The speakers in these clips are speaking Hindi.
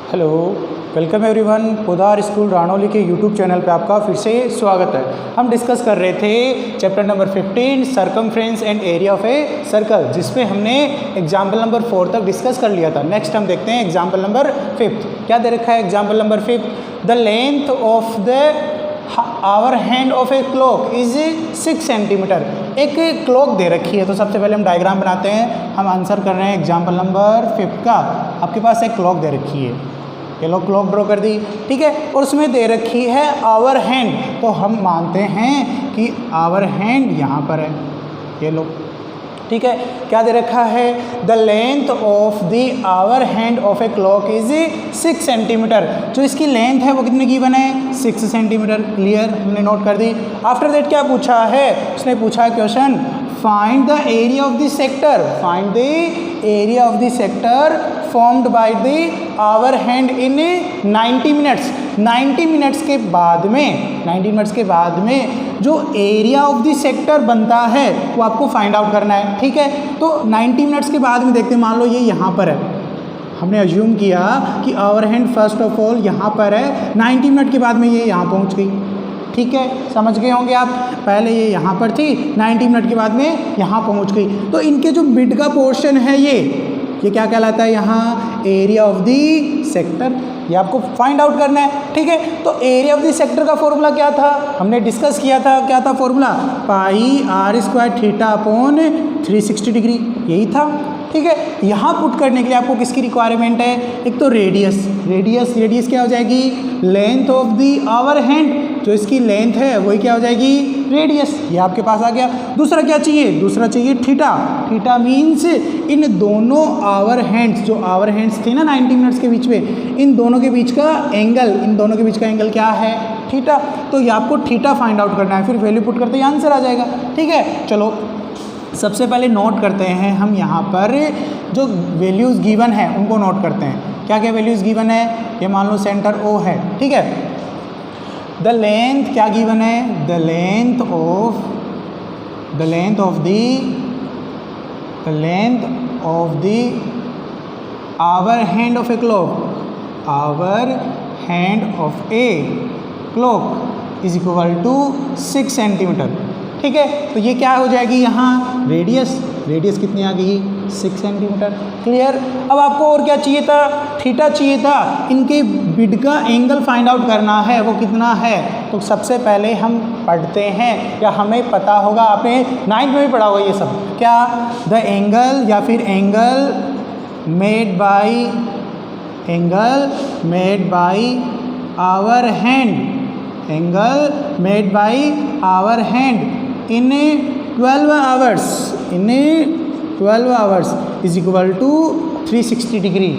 Hello, welcome everyone. Podar school Ranoli के यूट्यूब चैनल पे आपका फिर से स्वागत है। हम डिस्कस कर रहे थे chapter number 15 circumference and area of a circle, जिसमें हमने एग्जाम्पल नंबर 4 तक डिस्कस कर लिया था। नेक्स्ट हम देखते हैं एग्जाम्पल नंबर 5। क्या दे रखा है example number 5? The length of the hour hand of a clock is 6 centimeter. एक क्लॉक दे रखी है, तो सबसे पहले हम डायग्राम बनाते हैं। हम आंसर कर रहे हैं एग्जाम्पल नंबर 5 का। आपके पास एक क्लॉक दे रखी है, ये लो क्लॉक ड्रॉ कर दी, ठीक है। और उसमें दे रखी है आवर हैंड, तो हम मानते हैं कि आवर हैंड यहाँ पर है, ये लो, ठीक है। क्या दे रखा है? The length of the hour hand of a clock is 6 centimeter. जो इसकी लेंथ है वो कितने गिवन है? 6 सेंटीमीटर। क्लियर, हमने नोट कर दी। आफ्टर दैट क्या पूछा है? उसने पूछा है question, find the area of the sector, find the area of the sector formed by the hour hand in 90 minutes. 90 minutes के बाद में, 90 मिनट्स के बाद में जो एरिया ऑफ द सेक्टर बनता है वो आपको फाइंड आउट करना है, ठीक है। तो 90 मिनट्स के बाद में देखते हैं, मान लो ये यहाँ पर है, हमने अज्यूम किया कि hour hand first of all यहाँ पर है, 90 मिनट के बाद में ये यहाँ पहुँच गई, ठीक है। समझ गए होंगे आप, पहले ये यहाँ पर थी, 90 मिनट के बाद में यहाँ पहुँच गई। तो इनके जो मिड का पोर्शन है ये क्या कहलाता है? यहाँ एरिया ऑफ दी सेक्टर, ये आपको फाइंड आउट करना है, ठीक है। तो एरिया ऑफ दी सेक्टर का फॉर्मूला क्या था? हमने डिस्कस किया था, क्या था formula? Pi are square theta upon 360 degree, यही था, ठीक है। यहाँ पुट करने के लिए आपको किसकी रिक्वायरमेंट है? एक तो रेडियस, रेडियस क्या हो जाएगी? Length of the hour hand, जो इसकी लेंथ है वही क्या हो जाएगी? रेडियस। ये आपके पास आ गया। दूसरा क्या चाहिए? दूसरा चाहिए थीटा। थीटा मीन्स इन दोनों आवर हैंड्स, जो आवर हैंड्स थे ना 90 मिनट्स के बीच में, इन दोनों के बीच का एंगल, इन दोनों के बीच का एंगल क्या है? थीटा। तो ये आपको थीटा फाइंड आउट करना है, फिर वैल्यू पुट करते ही आंसर आ जाएगा, ठीक है। चलो सबसे पहले नोट करते हैं हम यहाँ पर जो वैल्यूज़ गिवन है उनको नोट करते हैं। क्या क्या वैल्यूज़ गिवन है? ये मान लो सेंटर O है, ठीक है। द लेंथ क्या गिवन है? The length of the hour hand of a clock, hour hand of a clock is equal to 6 centimeter, ठीक है। तो ये क्या हो जाएगी यहाँ? रेडियस कितनी आ गई? 6 सेंटीमीटर। क्लियर। अब आपको और क्या चाहिए था? थीटा चाहिए था। इनके बिड का एंगल फाइंड आउट करना है, वो कितना है? तो सबसे पहले हम पढ़ते हैं, या हमें पता होगा, आपने 9th में भी पढ़ा होगा ये सब। क्या? द एंगल, या फिर angle made by hour hand, angle made by hour hand in 12 hours is equal to 360 degree.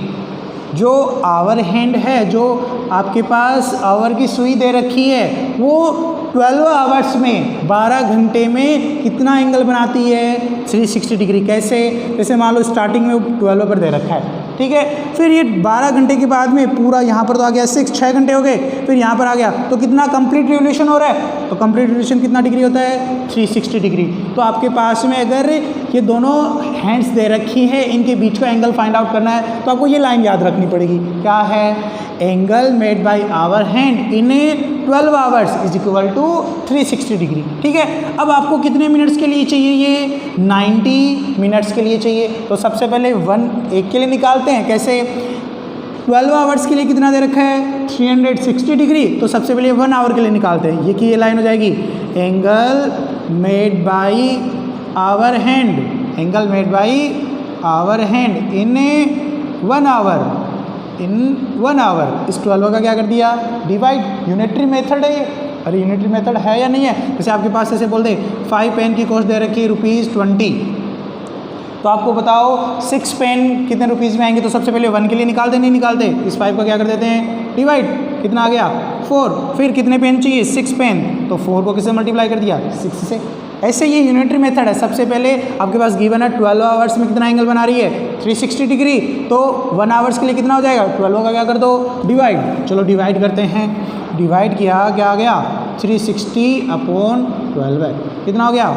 जो आवर हैंड है, जो आपके पास आवर की सुई दे रखी है, वो 12 आवर्स में, 12 घंटे में कितना एंगल बनाती है? 360 डिग्री। कैसे? जैसे मान लो स्टार्टिंग में 12 पर दे रखा है, ठीक है। फिर ये 12 घंटे के बाद में पूरा यहाँ पर तो आ गया 6 घंटे हो गए, फिर यहाँ पर आ गया, तो कितना कंप्लीट रिवोल्यूशन हो रहा है? तो कंप्लीट रिवोल्यूशन कितना डिग्री होता है? 360 डिग्री। तो आपके पास में अगर ये दोनों हैंड्स दे रखी है, इनके बीच का एंगल फाइंड आउट करना है, तो आपको ये लाइन याद रखनी पड़ेगी। क्या है? Angle made by hour hand in 12 hours is equal to 360 degree, ठीक है। अब आपको कितने मिनट्स के लिए चाहिए? ये 90 मिनट्स के लिए चाहिए। तो सबसे पहले 1 के लिए निकालते हैं। कैसे? 12 आवर्स के लिए कितना दे रखा है? 360 डिग्री। तो सबसे पहले 1 आवर के लिए निकालते हैं। ये लाइन हो जाएगी angle made by hour hand, angle made by hour hand in 1 hour. इस 12 का क्या कर दिया? डिवाइड। यूनिटरी मेथड है ये। अरे यूनिटरी मेथड है या नहीं है? जैसे आपके पास ऐसे बोल दे 5 पेन की कॉस्ट दे रखी है ₹20, तो आपको बताओ 6 पेन कितने रुपीज़ में आएंगे? तो सबसे पहले 1 के लिए निकालते, नहीं निकालते, इस 5 का क्या कर देते हैं? डिवाइड। कितना आ गया? 4। फिर कितने पेन चाहिए? 6 पेन, तो 4 को किससे मल्टीप्लाई कर दिया? 6 से। ऐसे ये यूनिटरी मेथड है। सबसे पहले आपके पास गिवन है 12 आवर्स में कितना एंगल बना रही है? 360 डिग्री। तो 1 आवर्स के लिए कितना हो जाएगा? 12 का क्या कर दो? डिवाइड। चलो डिवाइड करते हैं। डिवाइड किया, क्या आ गया? 360 अपॉन 12 है, कितना हो गया?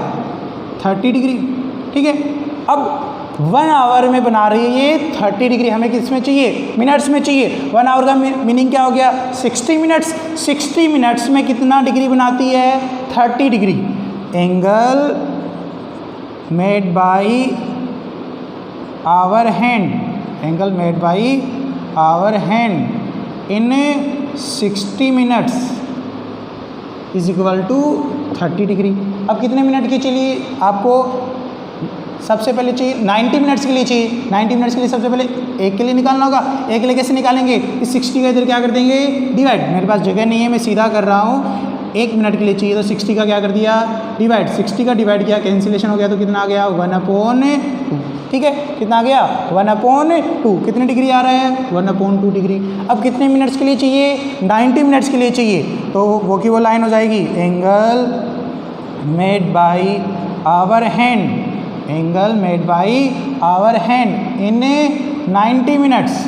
30 डिग्री, ठीक है। अब 1 आवर में बना रही है ये 30 डिग्री। हमें किस में चाहिए? मिनट्स में चाहिए। 1 आवर का मीनिंग क्या हो गया? 60 मिनट्स। 60 मिनट्स में कितना डिग्री बनाती है? 30 degree. Angle made by hour hand, angle made by hour hand in 60 minutes is equal to 30 degree. अब कितने मिनट की चाहिए आपको? सबसे पहले चाहिए 90 मिनट्स के लिए चाहिए। 90 मिनट्स के लिए सबसे पहले एक के लिए निकालना होगा। एक के लिए कैसे निकालेंगे? इस 60 का इधर क्या कर देंगे? डिवाइड। मेरे पास जगह नहीं है, मैं सीधा कर रहा हूँ। 1 मिनट के लिए चाहिए तो 60 का क्या कर दिया? डिवाइड। 60 का डिवाइड किया, कैंसिलेशन हो गया तो कितना आ गया? 1/2। ठीक है, कितना आ गया? 1/2। कितनी डिग्री आ रहा है? 1/2 डिग्री। अब कितने मिनट्स के लिए चाहिए? 90 मिनट्स के लिए चाहिए, तो वो की वो लाइन हो जाएगी, angle made by hour hand, angle made by hour hand in 90 minutes.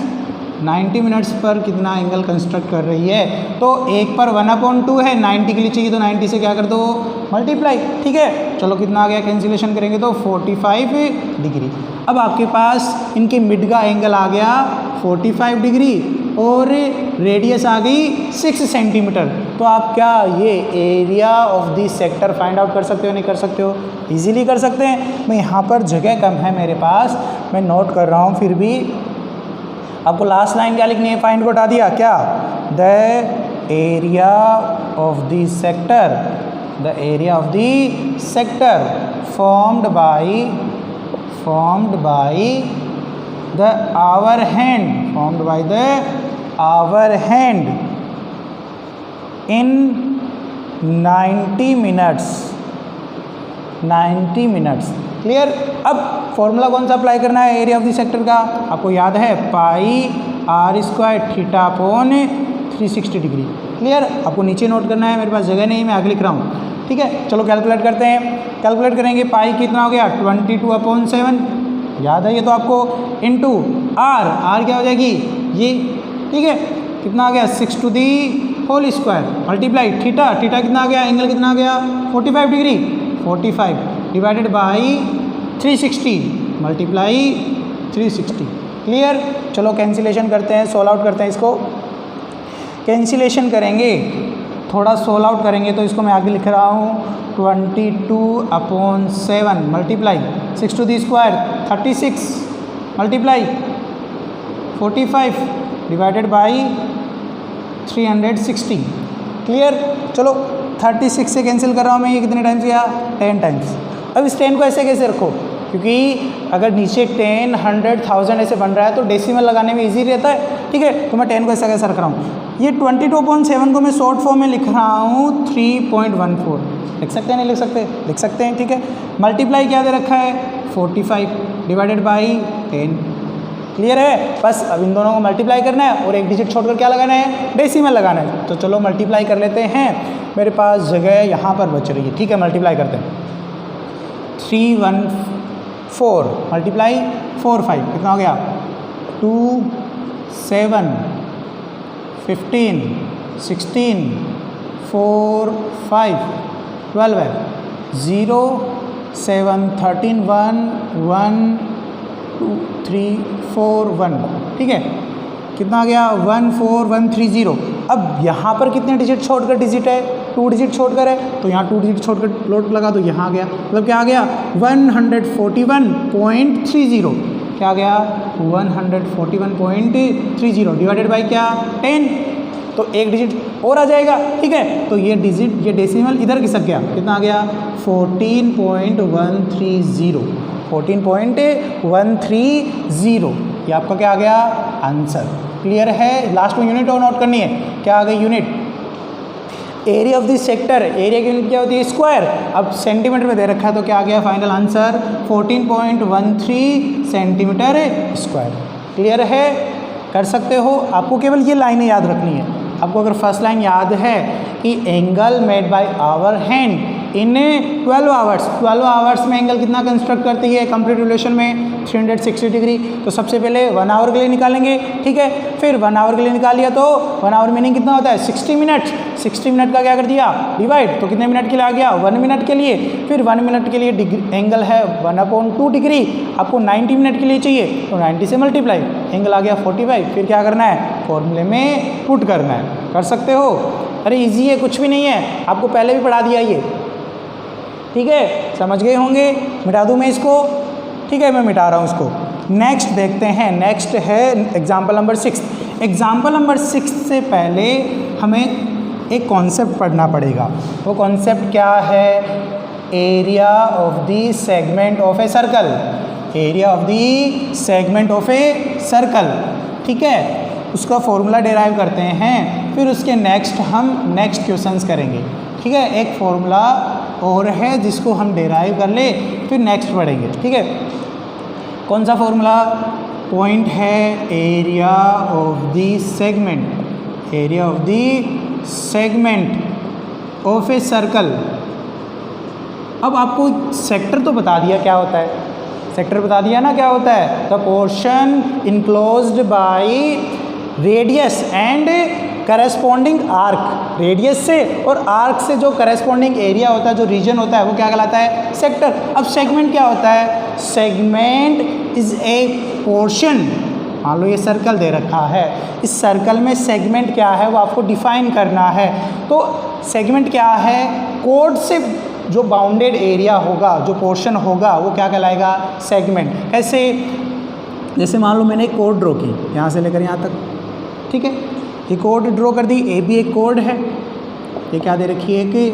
90 minutes पर कितना एंगल कंस्ट्रक्ट कर रही है? तो 1 पर 1/2 है, 90 के लिए चाहिए तो 90 से क्या कर दो? मल्टीप्लाई। ठीक है, चलो कितना आ गया? कैंसिलेशन करेंगे तो 45 डिग्री। अब आपके पास इनके मिड का एंगल आ गया 45 डिग्री और रेडियस आ गई 6 सेंटीमीटर। तो आप क्या ये area of the sector find out कर सकते हो? नहीं कर सकते हो? इजीली कर सकते हैं। मैं यहाँ पर जगह कम है मेरे पास, मैं नोट कर रहा हूँ, फिर भी आपको लास्ट लाइन क्या लिखनी है? फाइंड को हटा दिया क्या? The area of the sector, the area of the sector formed by the hour hand, formed by the hour hand in 90 minutes, 90 minutes. Clear? अब फॉर्मूला कौन सा अप्लाई करना है एरिया ऑफ द सेक्टर का? आपको याद है, pi are square theta upon 360 degree. Clear? आपको नीचे नोट करना है, मेरे पास जगह नहीं, मैं आगे लिख रहा हूँ। ठीक है, चलो कैलकुलेट करते हैं। कैलकुलेट करेंगे, पाई कितना हो गया? 22/7, याद है ये तो आपको, इनटू आर, आर क्या हो जाएगी? ये। ठीक है, कितना आ गया? 6 to the whole square multiply theta, theta कितना आ गया? एंगल कितना आ गया? 45 degree. 45 divided by 360 multiply 360। Clear? चलो कैंसिलेशन करते हैं, सोल्व आउट करते हैं इसको। कैंसिलेशन करेंगे, थोड़ा सोल्व आउट करेंगे तो इसको मैं आगे लिख रहा हूँ 22/7 multiply 6 to the square 36 multiply 45 divided by 360। Clear? चलो 36 से कैंसिल कर रहा हूँ मैं, ये कितने टाइम्स गया? 10 टाइम्स। अब इस 10 को ऐसे कैसे रखो? क्योंकि अगर नीचे 10, 100, 1000 ऐसे बन रहा है तो डेसिमल लगाने में इजी रहता है। ठीक है, तो मैं 10 को ऐसा कैसे रख रहा हूँ? ये 22/7 को मैं शॉर्ट फॉर्म में लिख रहा हूँ 3.14। लिख सकते हैं? नहीं लिख सकते? लिख सकते हैं। ठीक है, मल्टीप्लाई क्या दे रखा है? 45 डिवाइडेड बाई 10। क्लियर है? बस अब इन दोनों को मल्टीप्लाई करना है और एक डिजिट छोड़कर क्या लगाना है? डेसिमल लगाना है। तो चलो मल्टीप्लाई कर लेते हैं, मेरे पास जगह यहाँ पर बच रही है। ठीक है, मल्टीप्लाई करते हैं। 314 मल्टीप्लाई 45 कितना हो गया? 2 7 15 16 4 5 12 है 0 7 13 1 1 2 3 4 1। ठीक है, कितना आ गया? 14130। अब यहाँ पर कितने डिजिट छोड़कर डिजिट है? 2 डिजिट छोड़कर है, तो यहाँ 2 डिजिट छोड़कर लोड लगा तो यहाँ आ गया, मतलब क्या आ गया? 141.30। क्या आ गया? 141.30 डिवाइडेड बाई क्या? 10। तो एक डिजिट और आ जाएगा। ठीक है, तो ये डिजिट, ये डेसिमल इधर खिसक गया, कितना आ गया? 14.130। 14.130, ये आपका क्या आ गया? आंसर। क्लियर है? लास्ट में यूनिट और नोट करनी है। क्या आ गई unit? Area of the sector, area की यूनिट क्या होती है? स्क्वायर। अब सेंटीमीटर में दे रखा है तो क्या आ गया final answer? 14.13 centimetre square. Clear है? कर सकते हो। आपको केवल ये लाइनें याद रखनी है। आपको अगर फर्स्ट लाइन याद है कि angle made by hour hand in 12 hours. 12 hours में एंगल कितना कंस्ट्रक्ट करती है कंप्लीट रिलेशन में 360 डिग्री। तो सबसे पहले 1 आवर के लिए निकालेंगे, ठीक है। फिर 1 आवर के लिए निकाल लिया तो 1 आवर मीनिंग कितना होता है 60 मिनट। 60 मिनट का क्या कर दिया डिवाइड, तो कितने मिनट के लिए आ गया 1 मिनट के लिए। फिर 1 मिनट के लिए एंगल है 1/2 डिग्री, आपको 90 मिनट के लिए चाहिए तो 90 से मल्टीप्लाई, एंगल आ गया 45। फिर क्या करना है फॉर्मूले में पुट करना है। कर सकते हो, अरे इजी है, कुछ भी नहीं है, आपको पहले भी पढ़ा दिया ये, ठीक है। समझ गए होंगे। मिटा दूँ मैं इसको, ठीक है, मैं मिटा रहा हूँ इसको। नेक्स्ट देखते हैं, नेक्स्ट है एग्जाम्पल नंबर 6। एग्जाम्पल नंबर 6 से पहले हमें एक कॉन्सेप्ट पढ़ना पड़ेगा। वो कॉन्सेप्ट क्या है, area of the segment of a circle. Area of the segment of a circle, ठीक है, उसका फॉर्मूला डिराइव करते हैं। फिर उसके नेक्स्ट हम नेक्स्ट क्वेश्चंस करेंगे, ठीक है। एक फॉर्मूला और है जिसको हम डिराइव कर ले, फिर नेक्स्ट पढ़ेंगे, ठीक है। कौन सा फॉर्मूला, पॉइंट है area of the segment, area of the segment of a circle. अब आपको सेक्टर तो बता दिया क्या होता है, सेक्टर बता दिया ना क्या होता है, the portion enclosed by radius and corresponding arc. Radius से और आर्क से जो करस्पॉन्डिंग एरिया होता है, जो रीजन होता है, वो क्या कहलाता है सेक्टर। अब सेगमेंट क्या होता है, सेगमेंट इज ए पोर्शन। मान लो ये सर्कल दे रखा है, इस सर्कल में सेगमेंट क्या है वो आपको डिफाइन करना है। तो सेगमेंट क्या है, कोड से जो बाउंडेड एरिया होगा, जो पोर्शन होगा, वो क्या कहलाएगा सेगमेंट। कैसे, जैसे मान लो मैंने एक कोड ड्रॉ की यहाँ से लेकर यहाँ तक, ठीक है, ये कोड ड्रॉ कर दी, ए भी एक कोड है, ये क्या दे रखी है कि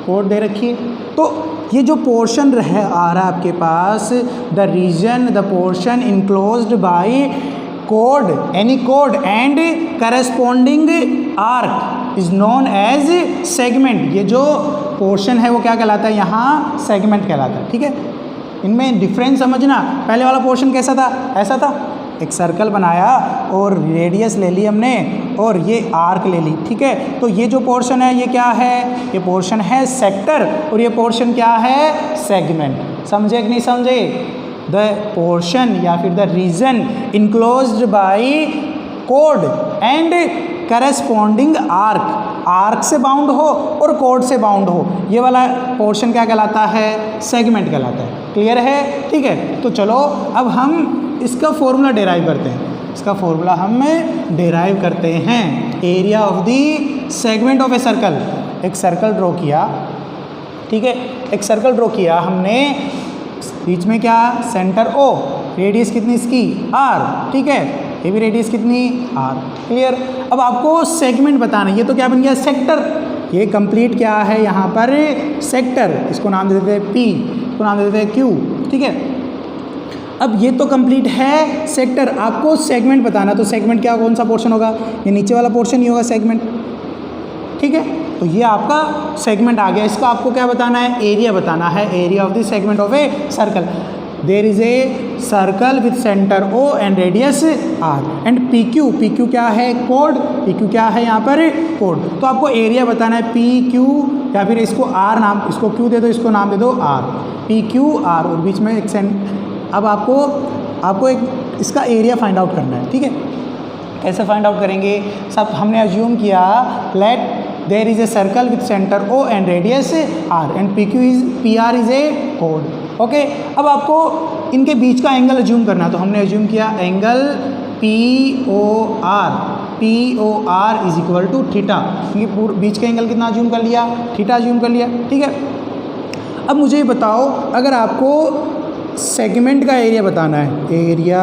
कोड दे रखी है। तो ये जो पोर्शन रह आ रहा है आपके पास, the reason, the portion enclosed by code, any code and corresponding arc is known age segment. ये जो पोर्शन है वो क्या कहलाता है, यहाँ सेगमेंट कहलाता है, ठीक है। इनमें डिफरेंस समझना, पहले वाला पोर्शन कैसा था, ऐसा था, एक सर्कल बनाया और रेडियस ले ली हमने और ये आर्क ले ली, ठीक है। तो ये जो पोर्शन है ये क्या है, ये पोर्शन है सेक्टर और ये पोर्शन क्या है सेगमेंट। समझे कि नहीं समझे, द पोर्शन या फिर द रीजन इनक्लोज्ड बाय कोड एंड करस्पॉन्डिंग आर्क, आर्क से बाउंड हो और कोड से बाउंड हो, ये वाला पोर्शन क्या कहलाता है सेगमेंट कहलाता है। क्लियर है, ठीक है। तो चलो अब हम इसका फॉर्मूला डिराइव करते हैं। इसका फॉर्मूला हम डिराइव करते हैं, area of the segment of a circle. एक सर्कल ड्रॉ किया, ठीक है, एक सर्कल ड्रॉ किया हमने, बीच में क्या सेंटर ओ, रेडियस कितनी इसकी आर, ठीक है, ये भी रेडियस कितनी आर। क्लियर। अब आपको सेगमेंट बताना है, ये तो क्या बन गया सेक्टर, ये कंप्लीट क्या है यहाँ पर सेक्टर, इसको नाम दे देते हैं पी, इसको नाम दे देते हैं क्यू, ठीक है। अब ये तो कंप्लीट है सेक्टर, आपको सेगमेंट बताना, तो सेगमेंट क्या कौन सा पोर्शन होगा, ये नीचे वाला पोर्शन ही होगा सेगमेंट, ठीक है। तो ये आपका सेगमेंट आ गया, इसका आपको क्या बताना है, एरिया बताना है, area of the segment of a circle. There is a circle with centre O and radius R and P Q, P Q क्या है कोड, पी क्यू क्या है यहाँ पर कोड। तो आपको एरिया बताना है पी क्यू, या फिर इसको आर नाम, इसको क्यू दे दो, इसको नाम दे दो आर, पी क्यू आर, और बीच में एक अब आपको एक इसका एरिया फाइंड आउट करना है, ठीक है। कैसे फाइंड आउट करेंगे, सब हमने अज्यूम किया, let there is a circle with centre O and radius R and P R is a कोड, ओके। अब आपको इनके बीच का एंगल अज्यूम करना है, तो हमने अज्यूम किया angle P O R is equal to theta, क्योंकि बीच का एंगल कितना अज्यूम कर लिया, थीटा अज्यूम कर लिया, ठीक है। अब मुझे ये बताओ, अगर आपको सेगमेंट का एरिया बताना है, area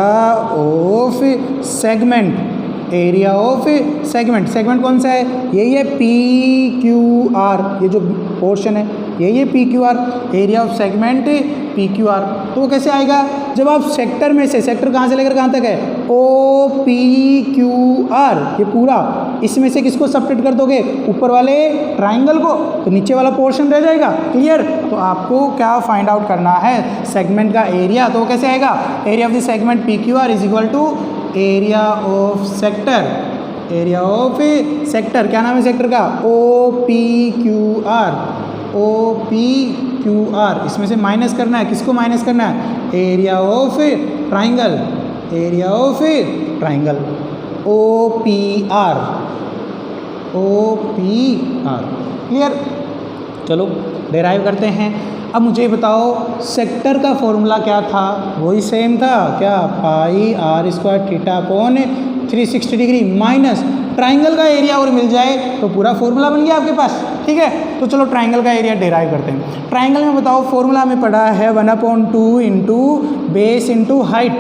of segment, area of segment, segment कौन सा है, यही है पी क्यू आर, ये जो पोर्शन है यही है P Q are, area of segment P Q are. तो वो कैसे आएगा, जब आप सेक्टर में से, सेक्टर कहाँ से लेकर कहाँ तक है, ओ पी क्यू आर, ये पूरा, इसमें से किसको सब्ट्रैक्ट कर दोगे, ऊपर वाले ट्राइंगल को, तो नीचे वाला पोर्शन रह जाएगा। क्लियर। तो आपको क्या फाइंड आउट करना है, सेगमेंट का एरिया, तो वो कैसे आएगा, area of the segment P Q R is equal to area of sector, area of sector, क्या नाम है सेक्टर का, O P Q R, OPQR, इसमें से माइनस करना है, किसको माइनस करना है? Area of triangle, area of triangle OPR, OPR। Clear? चलो डेराइव करते हैं। अब मुझे बताओ सेक्टर का फॉर्मूला क्या था? वही सेम था क्या? Pi are square theta upon 360 degree minus triangle का एरिया और मिल जाए तो पूरा फॉर्मूला बन गया आपके पास। ठीक है, तो चलो ट्राइंगल का एरिया डेराइव करते हैं। ट्राइंगल में बताओ फॉर्मूला में पढ़ा है 1/2 इंटू बेस इंटू हाइट,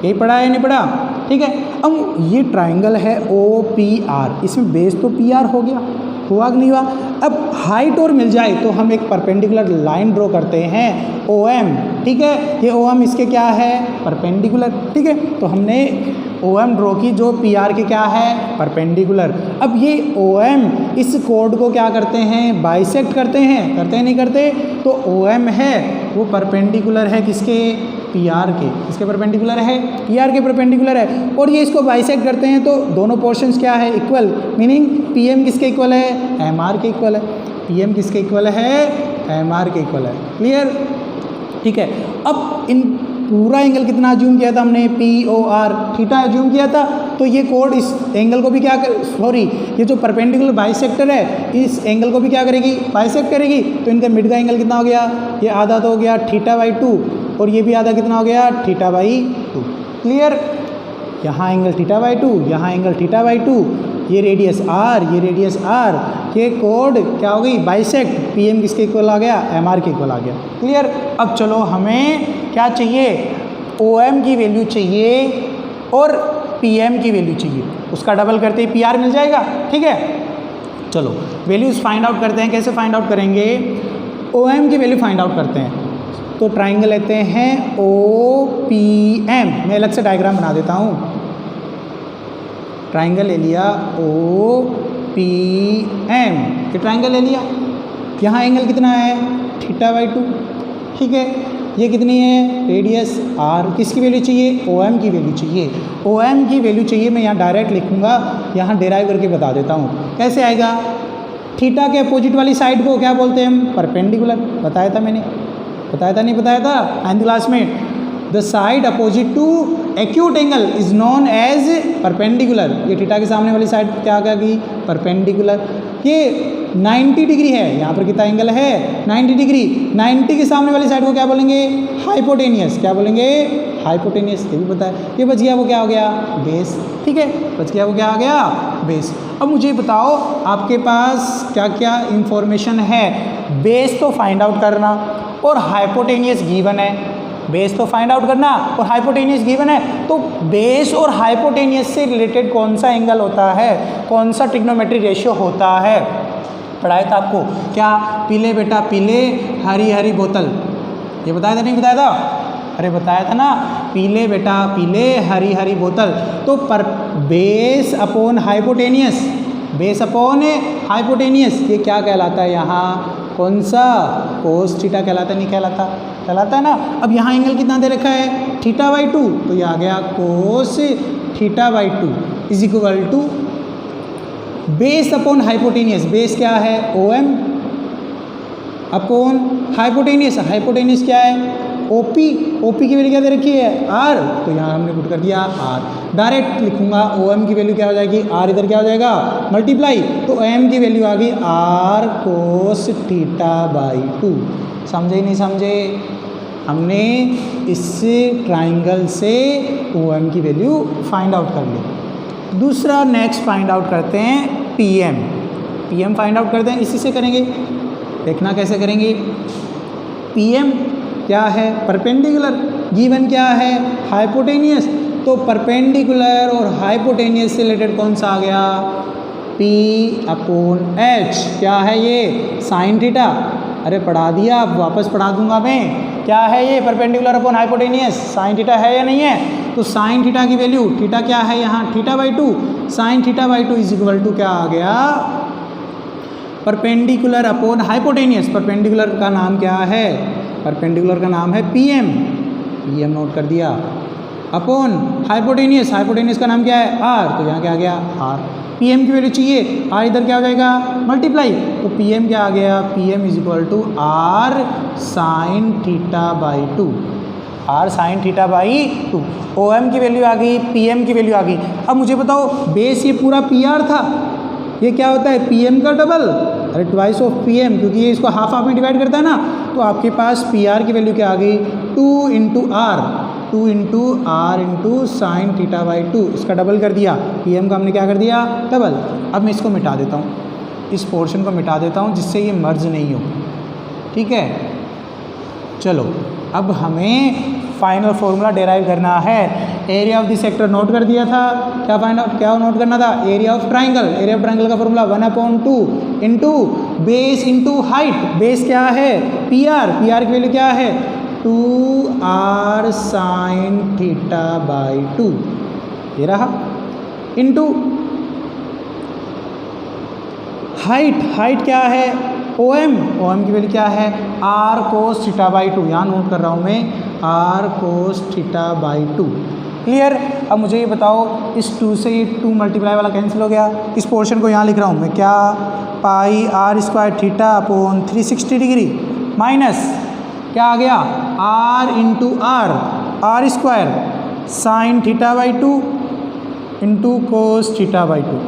यही पढ़ा है नहीं पढ़ा? ठीक है, अब ये ट्राइंगल है OPR, इसमें बेस तो PR हो गया, हुआ कि नहीं हुआ? अब हाइट और मिल जाए तो हम एक परपेंडिकुलर लाइन ड्रॉ करते हैं OM। ठीक है, ये OM इसके क्या है? परपेंडिकुलर। ठीक है, तो हमने OM ड्रॉ की जो PR के क्या है? परपेंडिकुलर। अब ये OM इस कोड को क्या करते हैं? बाइसेक्ट करते हैं, करते हैं नहीं करते? तो OM है वो परपेंडिकुलर है किसके? PR के। इसके परपेंडिकुलर है? PR के परपेंडिकुलर है। और ये इसको बाइसेक्ट करते हैं तो दोनों पोर्शंस क्या है? इक्वल, मीनिंग PM किसके इक्वल है? MR के इक्वल है। PM किसके इक्वल है? MR के इक्वल है। क्लियर? ठीक है, अब इन पूरा एंगल कितना अज्यूम किया था हमने? POR थीटा अज्यूम किया था। तो ये कोड इस एंगल को भी क्या कर, सॉरी ये जो परपेंडिकुलर बाइसेक्टर है इस एंगल को भी क्या करेगी? बाइसेक्ट करेगी। तो इनका मिड का एंगल कितना हो गया? ये आधा तो हो गया θ/2 और ये भी आधा कितना हो गया? θ/2। क्लियर? यहाँ एंगल θ/2, यहाँ एंगल θ/2, ये रेडियस R, ये रेडियस R, ये कोड क्या हो गई? बाइसेक्ट। PM किसके इक्वल आ गया? MR के इक्वल आ गया। क्लियर? अब चलो हमें क्या चाहिए? OM की वैल्यू चाहिए और PM की वैल्यू चाहिए, उसका डबल करते ही PR मिल जाएगा। ठीक है, चलो वैल्यूज़ फाइंड आउट करते हैं। कैसे फाइंड आउट करेंगे? OM की वैल्यू फाइंड आउट करते हैं। तो ट्राइंगल लेते हैं OPM, मैं अलग से डायग्राम बना देता हूँ। ट्राइंगल ले लिया OPM, ये ट्राइंगल ले लिया। यहाँ एंगल कितना है? θ/2। ठीक है, ये कितनी है? Radius R। किसकी वैल्यू चाहिए? OM की वैल्यू चाहिए। OM की वैल्यू चाहिए, मैं यहाँ डायरेक्ट लिखूँगा, यहाँ डेराइव करके बता देता हूँ। कैसे आएगा? थीटा के अपोजिट वाली साइड को क्या बोलते हैं हम? परपेंडिकुलर। बताया था मैंने, बताया था नहीं बताया था 9th क्लास में? The side opposite to acute angle is known as perpendicular. ये थीटा के सामने वाली साइड क्या आ गई? परपेंडिकुलर। ये 90 डिग्री है, यहाँ पर कितना एंगल है? 90 डिग्री। 90 के सामने वाली साइड को क्या बोलेंगे? हाइपोटेनियस। क्या बोलेंगे? हाइपोटेनियस। ये भी पता है। ये बच गया, वो क्या हो गया? बेस। ठीक है, बच गया, वो क्या आ गया? बेस। अब मुझे बताओ आपके पास क्या क्या इंफॉर्मेशन है? बेस तो फाइंड आउट करना और हाइपोटेनियस गिवन है। बेस तो फाइंड आउट करना और हाइपोटेनियस गिवन है। तो बेस और हाइपोटेनियस से रिलेटेड कौन सा एंगल होता है? कौन सा ट्रिग्नोमेट्री रेशियो होता है? पढ़ाया था आपको क्या? पीले बेटा पीले, हरी हरी बोतल। ये बताया था नहीं बताया था? अरे बताया था ना, पीले बेटा पीले, हरी हरी बोतल। तो पर base upon hypotenuse, base upon hypotenuse, ये क्या कहलाता है? यहाँ कौन सा? कोस थीटा कहलाता है, नहीं कहलाता? कहलाता है ना। अब यहाँ एंगल कितना दे रखा है? θ/2, तो ये आ गया cos θ/2 is equal to base upon hypotenuse. Base क्या है? OM upon hypotenuse. हाइपोटेनियस क्या है? OP। OP की वैल्यू क्या दे रखी है? R, तो यहाँ हमने पुट कर दिया R। डायरेक्ट लिखूंगा OM की वैल्यू क्या हो जाएगी? R इधर क्या हो जाएगा? मल्टीप्लाई। तो OM की वैल्यू आ गई R कोस θ/2। समझे नहीं समझे? हमने इस ट्राइंगल से OM की वैल्यू फाइंड आउट कर ली। दूसरा नेक्स्ट फाइंड आउट करते हैं PM। PM फाइंड आउट करते हैं, इसी से करेंगे। देखना कैसे करेंगे। PM क्या है? परपेंडिकुलर। गिवन क्या है? हाइपोटेनियस। तो परपेंडिकुलर और हाइपोटेनियस से रिलेटेड कौन सा आ गया? P/H। क्या है ये? Sine theta. अरे पढ़ा दिया, अब वापस पढ़ा दूंगा मैं। क्या है ये? Perpendicular upon hypotenuse. Sine theta है या नहीं है? तो साइन थीटा की वैल्यू, थीटा क्या है यहाँ? θ/2। साइन θ/2 इज इक्वल टू क्या आ गया? Perpendicular upon hypotenuse. परपेंडिकुलर का नाम क्या है? परपेंडिकुलर का नाम है PM। PM नोट कर दिया। अपॉन हाइपोटेनियस, हाइपोटेनियस का नाम क्या है आर, तो यहाँ क्या आ गया आर। पी एम की वैल्यू चाहिए, आर इधर क्या हो जाएगा मल्टीप्लाई, तो पी एम क्या आ गया, P M is equal to R sine theta by 2, R sine theta by 2। O M की वैल्यू आ गई, पी एम की वैल्यू आ गई। अब मुझे बताओ बेस ये पूरा पी आर था, ये क्या होता है पी एम का डबल, अरे ट्वाइस ऑफ पी एम, क्योंकि ये इसको हाफ हाफ में डिवाइड करता है ना, तो आपके पास पी आर की वैल्यू क्या आ गई 2 into R, 2 into R into sine theta by 2, इसका डबल कर दिया, पी एम का हमने क्या कर दिया डबल। अब मैं इसको मिटा देता हूँ, इस पोर्शन को मिटा देता हूँ जिससे ये मर्ज नहीं हो, ठीक है। चलो अब हमें फाइनल फॉर्मूला डेराइव करना है। Area of the sector note कर दिया था, क्या नोट करना था, area of triangle, area of triangle का formula 1/2 into base into height, base क्या है पी आर, पी आर की वैल्यू क्या है 2r साइन थीटा बाई 2, ये रहा, इंटू हाइट, हाइट क्या है ओ एम, ओ एम की वैल्यू क्या है r कोस थीटा बाई 2, यहाँ नोट कर रहा हूँ मैं r cos theta by 2, clear. अब मुझे ये बताओ इस 2 से ये 2 मल्टीप्लाई वाला कैंसिल हो गया, इस पोर्शन को यहाँ लिख रहा हूँ मैं क्या, pi are square theta upon 360 degree minus क्या आ गया r into r square sine theta by 2 into cos theta by 2,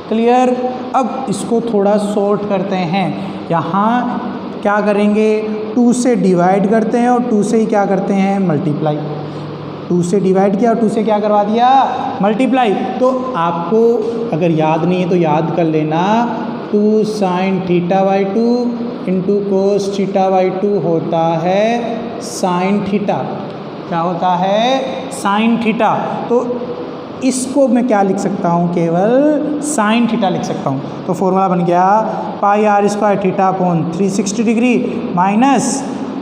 clear. अब इसको थोड़ा सॉर्ट करते हैं, यहाँ क्या करेंगे 2 से डिवाइड करते हैं और 2 से ही क्या करते हैं मल्टीप्लाई, 2 से डिवाइड किया और 2 से क्या करवा दिया मल्टीप्लाई। तो आपको अगर याद नहीं है तो याद कर लेना, 2 sign theta by 2 into cos theta by 2 होता है साइन थीटा, क्या होता है साइन थीटा। तो इसको मैं क्या लिख सकता हूँ, केवल साइन थीटा लिख सकता हूँ। तो फॉर्मूला बन गया pi are square theta upon 360 degree minus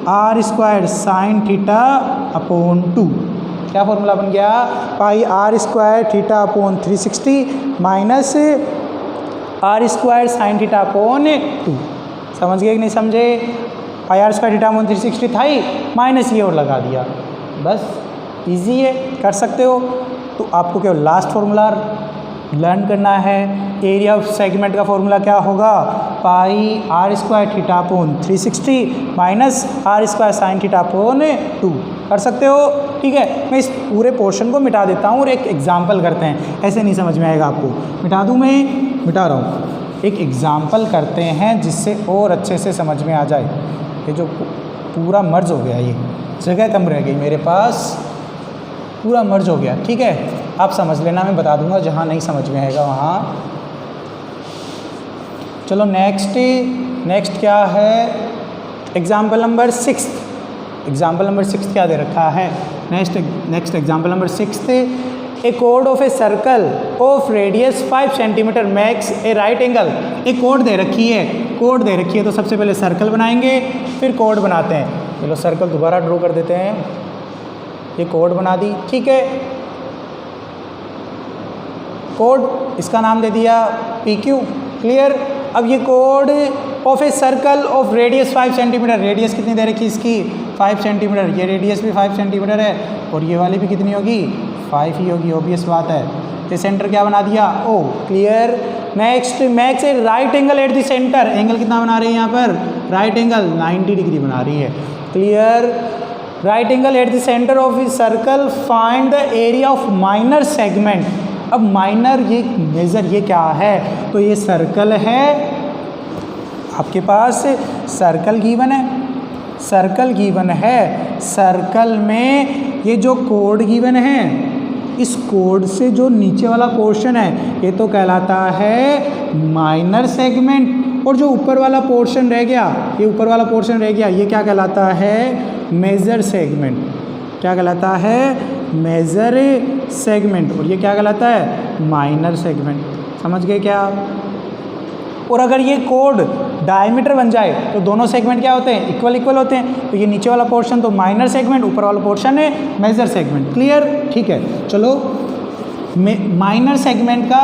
are square sine theta upon 2, क्या फॉर्मूला बन गया pi are square theta upon 360 minus are square sine theta upon 2। समझ गए कि नहीं समझे, pi are square theta upon 360 था ही, माइनस ये और लगा दिया, बस इजी है, कर सकते हो। तो आपको केवल लास्ट फॉर्मूला लर्न करना है, एरिया ऑफ सेगमेंट का फॉर्मूला क्या होगा pi are square theta upon 360 minus are square sine theta upon 2, कर सकते हो, ठीक है। मैं इस पूरे पोर्शन को मिटा देता हूँ और एक एग्जाम्पल करते हैं, ऐसे नहीं समझ में आएगा आपको, मिटा दूँ मैं, मिटा रहा हूँ, एक एग्जाम्पल करते हैं जिससे और अच्छे से समझ में आ जाए। ये जो पूरा मर्ज हो गया, ये जगह कम रह गई मेरे पास, पूरा मर्ज हो गया, ठीक है। आप समझ लेना, मैं बता दूंगा जहाँ नहीं समझ में आएगा वहाँ। चलो नेक्स्ट क्या है, एग्जाम्पल नंबर 6, एग्जाम्पल नंबर 6 क्या दे रखा है, नेक्स्ट एग्जाम्पल नंबर 6, ए कोड of a circle of radius 5 centimetre max A right angle. एक कोड दे रखी है, कोड दे रखी है, तो सबसे पहले सर्कल बनाएंगे फिर कोड बनाते हैं। चलो सर्कल दोबारा ड्रॉ कर देते हैं, ये कोड बना दी, ठीक है, कोड, इसका नाम दे दिया PQ, क्लियर। अब ये code of a circle of radius 5 centimetre, radius कितनी दे रखी इसकी 5 सेंटीमीटर, ये रेडियस भी 5 सेंटीमीटर है और ये वाली भी कितनी होगी 5 ही होगी, ऑब्वियस बात है। ये सेंटर क्या बना दिया O, clear. Next max A right angle eight the centre, angle कितना बना रही है यहाँ पर राइट एंगल 90 डिग्री बना रही है, clear. Right angle eight the centre of the circle, find the area of minor segment. अब माइनर ये मेजर ये क्या है, तो ये सर्कल है, आपके पास सर्कल गिवन है, सर्कल गिवन है, सर्कल में ये जो कोड गिवन है, इस कोड से जो नीचे वाला पोर्शन है ये तो कहलाता है माइनर सेगमेंट, और जो ऊपर वाला पोर्शन रह गया, ये ऊपर वाला पोर्शन रह गया, ये क्या कहलाता है मेजर सेगमेंट, क्या कहलाता है मेजर सेगमेंट, और ये क्या कहलाता है माइनर सेगमेंट। समझ गए क्या। और अगर ये कोड डायमीटर बन जाए तो दोनों सेगमेंट क्या होते हैं इक्वल होते हैं, तो ये नीचे वाला पोर्शन तो माइनर सेगमेंट, ऊपर वाला पोर्शन है मेजर सेगमेंट, क्लियर, ठीक है। चलो माइनर सेगमेंट का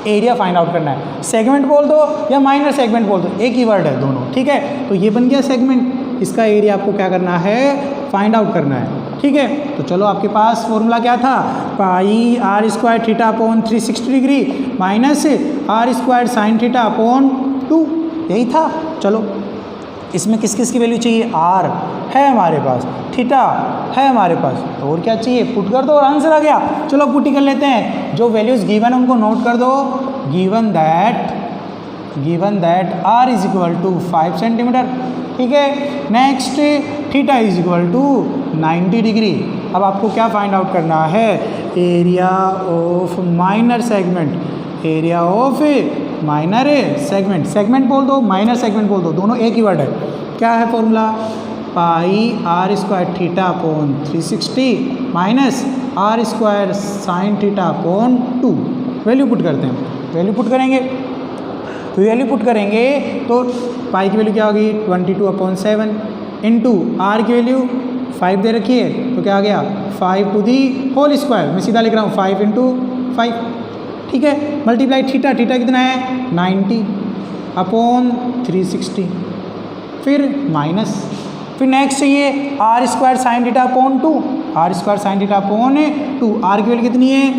एरिया फाइंड आउट करना है, सेगमेंट बोल दो या माइनर सेगमेंट बोल दो, एक ही वर्ड है दोनों, ठीक है। तो ये बन गया सेगमेंट, इसका एरिया आपको क्या करना है, फाइंड आउट करना है। ठीक है, तो चलो आपके पास फॉर्मूला क्या था, pi are square theta upon 360 degree minus are square sine theta upon 2, यही था। चलो इसमें किस किस की वैल्यू चाहिए, आर है हमारे पास, थीटा है हमारे पास, तो और क्या चाहिए, पुट कर दो और आंसर आ गया। चलो पुट ही कर लेते हैं, जो वैल्यूज़ गिवन उनको नोट कर दो। Given that R is equal to 5 centimetre. ठीक है, next theta is equal to 90 degree. अब आपको क्या फाइंड आउट करना है, area of minor segment, area of minor segment, segment बोल दो, माइनर सेगमेंट बोल दो, दोनों एक ही वर्ड है। क्या है formula, pi are square theta upon 360 minus are square sine theta upon 2। Value put करते हैं, वैल्यू पुट करेंगे, तो वैल्यू पुट करेंगे तो पाई की वैल्यू क्या होगी 22/7 इंटू आर की वैल्यू 5 दे रखी है, तो क्या आ गया 5 टू दी होल स्क्वायर, मैं सीधा लिख रहा हूँ 5 इंटू 5। ठीक है, मल्टीप्लाई थीटा, थीटा कितना है 90 अपॉन 360, फिर माइनस, फिर नेक्स्ट चाहिए R square sine theta upon 2, R square sine theta upon 2, R की वैल्यू कितनी है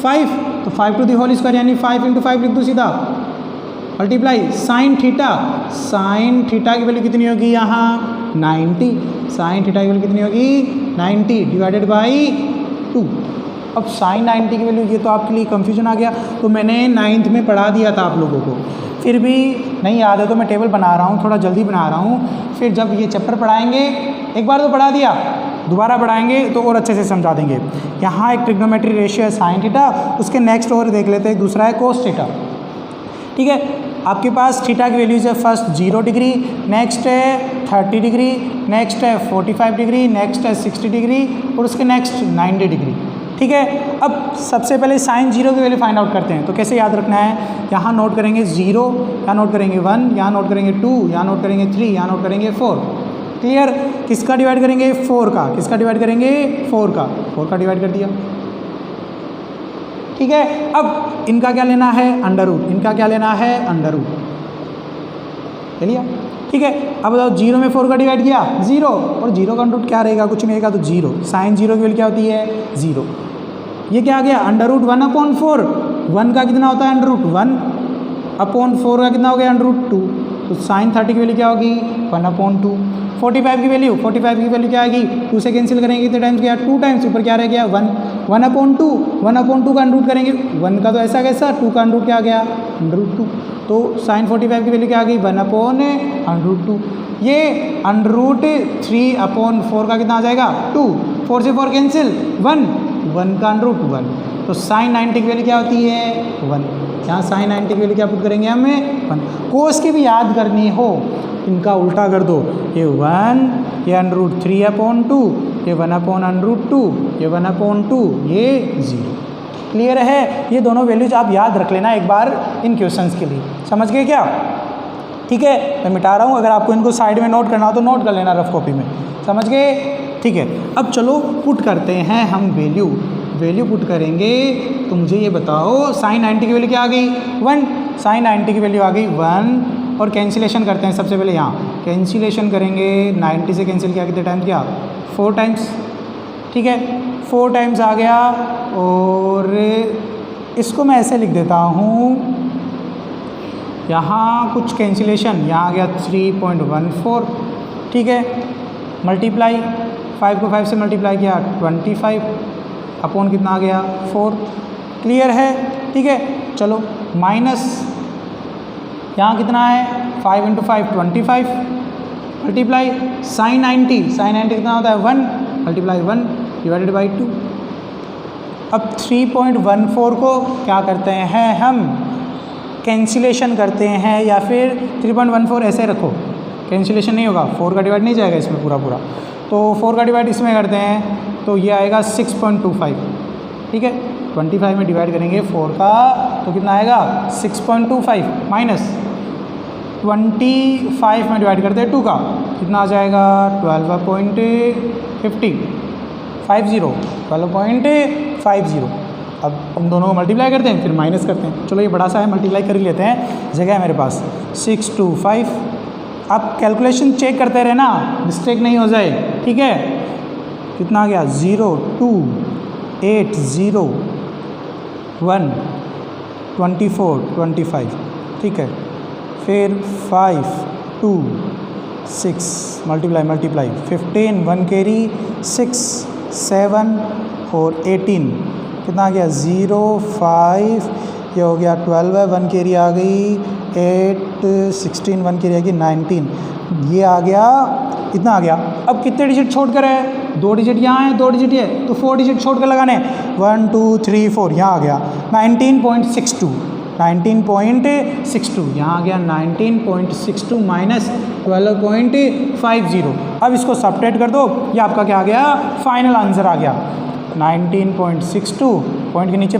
5, तो 5 टू दी होल स्क्वायर यानी 5 इंटू 5 लिख दो सीधा, multiply sine theta, sign theta की वैल्यू कितनी होगी यहाँ 90, साइन थीटा की वैल्यू कितनी होगी 90 डिवाइडेड बाई 2। अब साइन 90 की वैल्यू, ये तो आपके लिए कंफ्यूजन आ गया, तो मैंने 9th में पढ़ा दिया था आप लोगों को, फिर भी नहीं याद है तो मैं टेबल बना रहा हूँ, थोड़ा जल्दी बना रहा हूँ, फिर जब ये चैप्टर पढ़ाएंगे, एक बार तो पढ़ा दिया, दोबारा पढ़ाएंगे तो और अच्छे से समझा देंगे। यहाँ एक ट्रिग्नोमेट्री रेशियो है साइन थीटा, उसके नेक्स्ट और देख लेते हैं, दूसरा है कोस थीटा। ठीक है, आपके पास थीटा की वैल्यूज है, फर्स्ट 0 डिग्री, नेक्स्ट है 30 डिग्री, नेक्स्ट है 45 डिग्री, नेक्स्ट है 60 डिग्री और उसके नेक्स्ट 90 डिग्री। ठीक है, अब सबसे पहले साइन 0 की वैल्यू फाइंड आउट करते हैं, तो कैसे याद रखना है, यहाँ नोट करेंगे 0, यहाँ नोट करेंगे 1, यहाँ नोट करेंगे 2, यहाँ नोट करेंगे 3, यहाँ नोट करेंगे 4। क्लियर, किसका डिवाइड करेंगे 4 का, किसका डिवाइड करेंगे 4 का डिवाइड कर दिया। ठीक है, अब इनका क्या लेना है अंडर रूट, इनका क्या लेना है अंडर रूट, ले लिया। ठीक है, अब बताओ 0 में 4 का डिवाइड किया 0, और 0 का अंडर रूट क्या रहेगा, कुछ नहीं रहेगा, तो 0, साइन 0 की वैल्यू क्या होती है 0। ये क्या आ गया अंडर रूट 1/4, 1 का कितना होता है अंडर रूट 1/4 का कितना हो गया अंडर रूट 2, तो साइन 30 की वैल्यू क्या होगी 1/2। 45 की वैल्यू, 45 की वैल्यू क्या आएगी, 2 से कैंसिल करेंगे कितने टाइम्स गया 2 टाइम्स, ऊपर क्या रह गया 1, 1/2, 1/2 का अंडर रूट करेंगे, 1 का तो ऐसा कैसा, 2 का अंडर रूट क्या आ गया अंडर रूट 2, तो साइन 45 की वैल्यू क्या आ गई 1/√2। ये अंडर रूट 3/4 का कितना आ जाएगा 2, 4 से 4 कैंसिल 1 का अंडर रूट 1, तो साइन 90 की वैल्यू क्या होती है 1, यहाँ साइन 90 की वैल्यू क्या पुट करेंगे हमें 1। कोस की भी याद करनी हो, इनका उल्टा कर दो, ये 1, ये अंडर रूट 3/2, ये 1/√2, ये 1/2, ये 0। क्लियर है, ये दोनों वैल्यूज आप याद रख लेना एक बार इन क्वेश्चंस के लिए, समझ गए क्या। ठीक है, मैं मिटा रहा हूँ, अगर आपको इनको साइड में नोट करना हो तो नोट कर लेना रफ कॉपी में, समझ गए। ठीक है, अब चलो पुट करते हैं हम वैल्यू पुट करेंगे, तो मुझे ये बताओ साइन 90 की वैल्यू क्या आ गई 1, साइन 90 की वैल्यू आ गई 1, और कैंसिलेशन करते हैं सबसे पहले, यहाँ कैंसिलेशन करेंगे 90 से कैंसिल किया कितने टाइम्स किया 4 टाइम्स। ठीक है, 4 टाइम्स आ गया, और इसको मैं ऐसे लिख देता हूँ, यहाँ कुछ कैंसिलेशन, यहाँ आ गया 3.14। ठीक है, मल्टीप्लाई 5 को 5 से मल्टीप्लाई किया 25 अपॉन कितना आ गया 4। क्लियर है, ठीक है, चलो माइनस यहाँ कितना है 5 इंटू 5 25, मल्टीप्लाई साइन 90 कितना होता है 1, मल्टीप्लाई 1 डिवाइडेड बाई 2। अब 3.14 को क्या करते हैं हम कैंसिलेशन करते हैं, या फिर 3.14 ऐसे रखो, कैंसिलेशन नहीं होगा, 4 का डिवाइड नहीं जाएगा इसमें पूरा, तो 4 का डिवाइड इसमें करते हैं, तो ये आएगा 6.25। ठीक है, 25 में डिवाइड करेंगे 4 का, तो कितना आएगा 6.25 माइनस 25 में डिवाइड करते हैं 2 का, कितना आ जाएगा 12.50। अब इन दोनों को मल्टीप्लाई करते हैं, फिर माइनस करते हैं। चलो ये बड़ा सा है, मल्टीप्लाई कर ही लेते हैं, जगह है मेरे पास। 6 2 5 आप कैलकुलेशन चेक करते रहना, मिस्टेक नहीं हो जाए, ठीक है। कितना आ गया 0 2 8 0 1 24 25, ठीक है। फिर 5 2 6 मल्टीप्लाई 15 1 कैरी 6 7 और 18, कितना आ गया 0 5, ये हो गया 12 है, 1 कैरी आ गई 8 16, 1 कैरी आ गई 19, ये आ गया, इतना आ गया। अब कितने डिजिट छोड़ कर है, 2 डिजिट यहाँ है, 2 डिजिट ये, तो 4 डिजिट छोड़ कर लगाने, 1 2 3 4, यहाँ आ गया 19.62, 19.62, यहाँ आ गया 19.62 माइनस 12.50। अब इसको सब्ट्रैक्ट कर दो, ये आपका क्या आ गया, फाइनल आंसर आ गया 19.62, पॉइंट के नीचे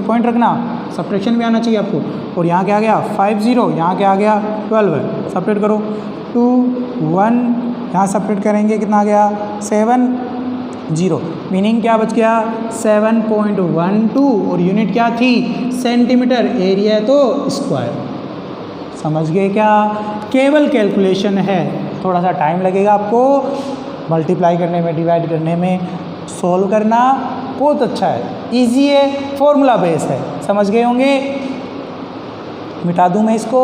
पॉइंट रखना, सब्ट्रैक्शन भी आना चाहिए आपको। और यहाँ क्या आ गया 50, यहाँ क्या आ गया 12, सब्ट्रैक्ट करो 2 1, यहाँ सब्ट्रैक्ट करेंगे कितना आ गया 7 0, मीनिंग क्या बच गया 7.12, और यूनिट क्या थी सेंटीमीटर, एरिया तो स्क्वायर। समझ गए क्या, केवल कैलकुलेशन है, थोड़ा सा टाइम लगेगा आपको मल्टीप्लाई करने में, डिवाइड करने में, सोल्व करना बहुत अच्छा है, इजी है, फॉर्मूला बेस है, समझ गए होंगे। मिटा दूं मैं इसको,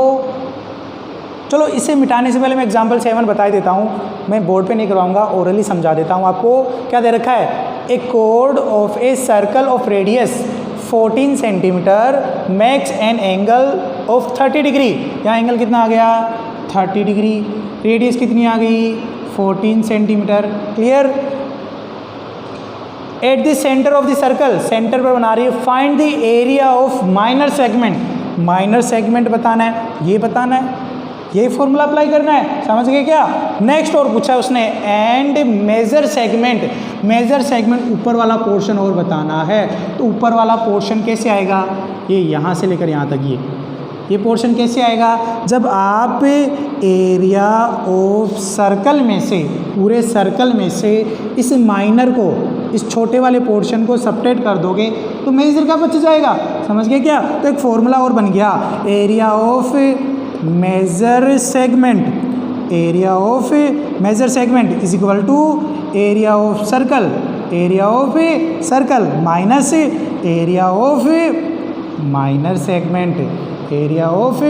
चलो इसे मिटाने से पहले मैं एग्जाम्पल 7 बता ही देता हूँ, मैं बोर्ड पे नहीं करवाऊँगा, ओरली समझा देता हूँ आपको। क्या दे रखा है, ए कोड of a circle of radius 14 centimetre makes an angle of 30 degree, यहाँ एंगल कितना आ गया 30 डिग्री, रेडियस कितनी आ गई 14 centimetre, clear. Eight the centre of the circle, centre पर बना रही है, find the area of minor segment, minor segment बताना है, ये बताना है, ये फॉर्मूला अप्लाई करना है, समझ गए क्या। नेक्स्ट और पूछा उसने and major segment, major segment ऊपर वाला पोर्शन और बताना है, तो ऊपर वाला पोर्शन कैसे आएगा, ये यहाँ से लेकर यहाँ तक, ये पोर्शन कैसे आएगा, जब आप एरिया ऑफ सर्कल में से, पूरे सर्कल में से इस माइनर को, इस छोटे वाले पोर्शन को सब्ट्रैक्ट कर दोगे तो मेजर का बच जाएगा, समझ गए क्या। तो एक फॉर्मूला और बन गया, area of major segment, area of major segment is equal to area of circle, area of circle minus area of minor segment, area of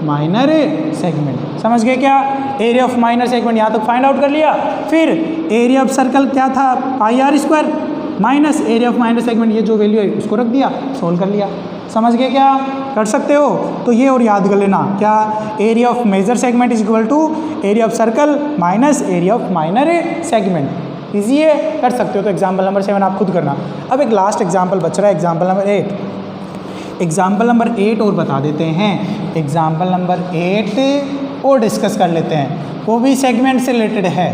minor segment, समझ गए क्या। एरिया ऑफ माइनर सेगमेंट यहाँ तक फाइंड आउट कर लिया, फिर एरिया ऑफ सर्कल क्या था pi are square minus area of minor segment, ये जो वैल्यू है उसको रख दिया, सोल्व कर लिया, समझ गए क्या, कर सकते हो। तो ये और याद कर लेना, क्या area of major segment is equal to area of circle minus area of minor segment, easy है, कर सकते हो। तो एग्जाम्पल नंबर 7 आप खुद करना। अब एक लास्ट एग्जाम्पल बच रहा है, एग्जाम्पल नंबर 8, एग्जाम्पल नंबर 8 और बता देते हैं, एग्जाम्पल नंबर 8 और डिस्कस कर लेते हैं, वो भी सेगमेंट से रिलेटेड है।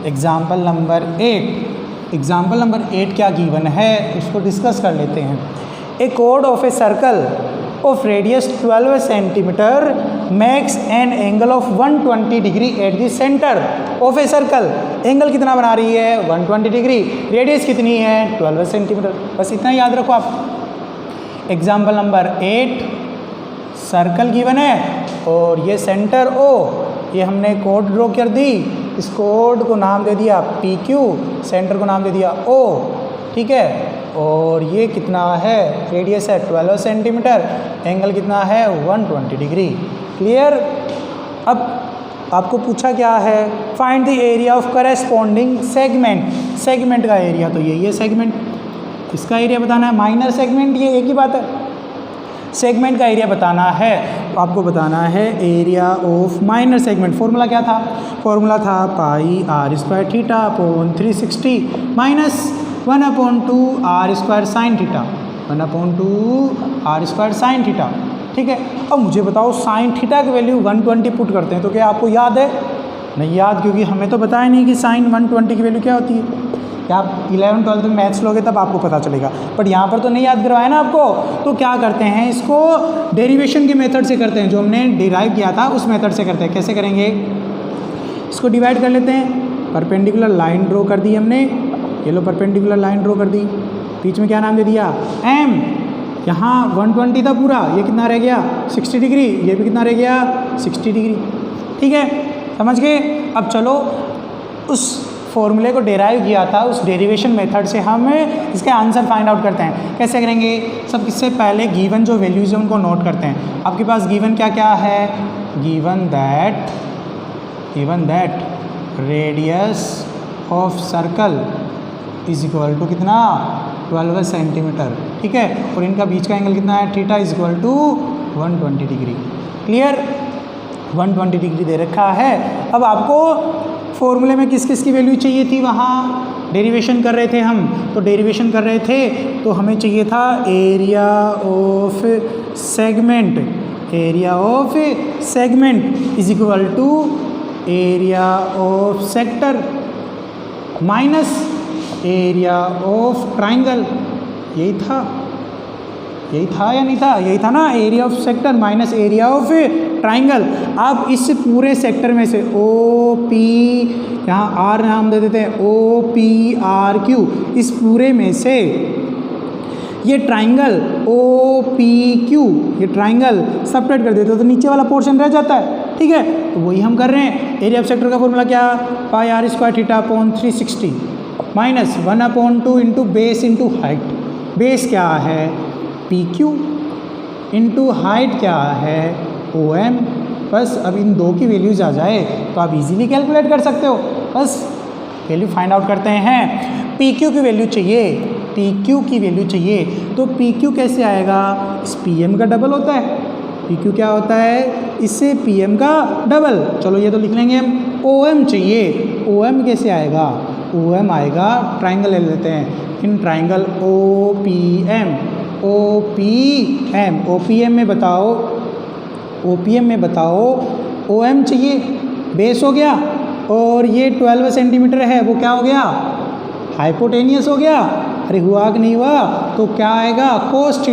एग्जाम्पल नंबर 8, एग्जाम्पल नंबर 8 क्या गिवन है उसको डिस्कस कर लेते हैं। ए कोड of a circle of radius 12 centimetre makes an angle of 120 degree at the centre of a circle, angle कितना बना रही है 120 डिग्री, रेडियस कितनी है 12 सेंटीमीटर, बस इतना याद रखो आप। एग्जाम्पल नंबर 8, सर्कल गिवन है और ये सेंटर ओ, ये हमने कोड ड्रॉ कर दी, इस कोड को नाम दे दिया PQ, सेंटर को नाम दे दिया O, ठीक है। और ये कितना है, रेडियस है 12 सेंटीमीटर, एंगल कितना है 120 डिग्री, क्लियर। अब आपको पूछा क्या है, find the area of corresponding segment, segment का एरिया तो यही है सेगमेंट, इसका एरिया बताना है, माइनर सेगमेंट ये एक ही बात है, सेगमेंट का एरिया बताना है, तो आपको बताना है area of minor segment. Formula क्या था, फॉर्मूला था pi are square theta upon 360 minus 1/2 r square sine theta, 1/2 r square sine theta, ठीक है। अब मुझे बताओ साइन थीटा की वैल्यू 120 पुट करते हैं तो क्या आपको याद है, नहीं याद, क्योंकि हमें तो बताया नहीं कि साइन 120 की वैल्यू क्या होती है। क्या आप 11-12 में मैथ्स लोगे तब आपको पता चलेगा, बट यहाँ पर तो नहीं याद करवाया ना आपको। तो क्या करते हैं, इसको डेरिवेशन के मेथड से करते हैं, जो हमने डिराइव किया था उस मेथड से करते हैं। कैसे करेंगे, इसको डिवाइड कर लेते हैं, परपेंडिकुलर लाइन ड्रॉ कर दी हमने, ये लो परपेंडिकुलर लाइन ड्रॉ कर दी, बीच में क्या नाम दे दिया M, यहाँ 120 था पूरा, ये कितना रह गया 60 डिग्री, ये भी कितना रह गया 60 डिग्री, ठीक है, समझ गए। अब चलो उस फॉर्मूले को डेराइव किया था, उस डेरिवेशन मेथड से हम इसके आंसर फाइंड आउट करते हैं। कैसे करेंगे? सब इससे पहले गिवन जो वैल्यूज़ है उनको नोट करते हैं। आपके पास गिवन क्या क्या है? Given that radius of circle is equal to कितना? 12 सेंटीमीटर, ठीक है। और इनका बीच का एंगल कितना है? Theta is equal to 120 degree. Clear? 120 degree दे रखा है। अब आपको फॉर्मूले में किस किस की वैल्यू चाहिए थी? वहाँ डेरिवेशन कर रहे थे हम, तो डेरिवेशन कर रहे थे तो हमें चाहिए था area of segment is equal to area of sector minus area of triangle. यही था या नहीं था? यही था ना, area of sector minus area of triangle. अब इस पूरे सेक्टर में से ओ पी, यहाँ आर नाम दे देते हैं, ओ पी आर क्यू, इस पूरे में से ये ट्राइंगल ओ पी क्यू, ये ट्राइंगल सेपरेट कर देते हो तो नीचे वाला पोर्शन रह जाता है, ठीक है। तो वही हम कर रहे हैं। एरिया ऑफ सेक्टर का फॉर्मूला क्या? Pi are square theta upon 360 minus 1/2 into base into height. Base क्या है? पी क्यू इंटू हाइट क्या है? O M. बस अब इन दो की वैल्यूज आ जाए तो आप इजीली कैलकुलेट कर सकते हो। बस वैल्यू फाइंड आउट करते हैं। पी क्यू की वैल्यू चाहिए, तो पी क्यू कैसे आएगा? इस पी एम का डबल होता है। पी क्यू क्या होता है? इससे पी एम का डबल। चलो ये तो लिख लेंगे हम। ओ एम चाहिए, ओ एम कैसे आएगा? ओ एम आएगा, ट्राइंगल ले लेते हैं, इन ट्राइंगल ओ पी एम में बताओ ओ एम चाहिए, बेस हो गया, और ये 12 सेंटीमीटर है, वो क्या हो गया? हाइपोटेनियस हो गया। अरे हुआ कि नहीं हुआ? तो क्या आएगा? कोस